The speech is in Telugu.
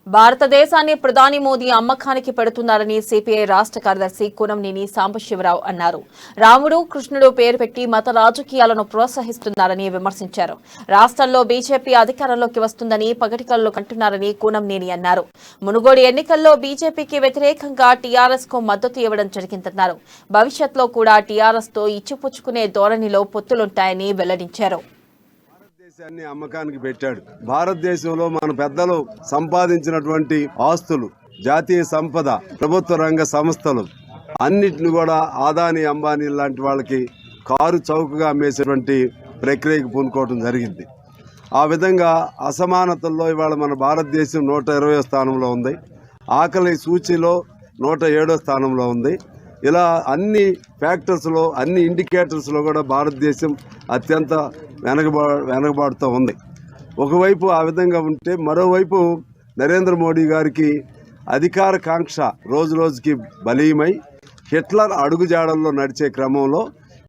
భారతదేశాన్ని ప్రధాని మోదీ అమ్మకానికి పెడుతున్నారని సిపిఐ రాష్ట్ర కార్యదర్శి కూనంనేని సాంబశివరావు అన్నారు. రాముడు కృష్ణుడు పేరు పెట్టి మత రాజకీయాలను ప్రోత్సహిస్తున్నారని విమర్శించారు. రాష్ట్రంలో బీజేపీ అధికారంలోకి వస్తుందని పగటికల్లో కంటున్నారని కూనంనేని అన్నారు. మునుగోడు ఎన్నికల్లో బీజేపీకి వ్యతిరేకంగా టీఆర్ఎస్ కు మద్దతు ఇవ్వడం జరిగిందన్నారు. భవిష్యత్తులో కూడా టీఆర్ఎస్ తో ఇచ్చిపుచ్చుకునే ధోరణిలో పొత్తులుంటాయని వెల్లడించారు. దేశాన్ని అమ్మకానికి పెట్టాడు. భారతదేశంలో మన పెద్దలు సంపాదించినటువంటి ఆస్తులు, జాతీయ సంపద, ప్రభుత్వ రంగ సంస్థలు అన్నిటిని కూడా అదానీ అంబానీ లాంటి వాళ్ళకి కారు చౌకగా అమ్మేసేటువంటి ప్రక్రియకు పూనుకోవడం జరిగింది. ఆ విధంగా అసమానతల్లో ఇవాళ మన భారతదేశం 120వ స్థానంలో ఉంది. ఆకలి సూచీలో 107వ స్థానంలో ఉంది. ఇలా అన్ని ఫ్యాక్టర్స్లో, అన్ని ఇండికేటర్స్లో కూడా భారతదేశం అత్యంత వెనకబాటుతూ ఉంది. ఒకవైపు ఆ విధంగా ఉంటే, మరోవైపు నరేంద్ర మోడీ గారికి అధికార కాంక్ష రోజు రోజుకి బలీయమై హిట్లర్ అడుగుజాడల్లో నడిచే క్రమంలో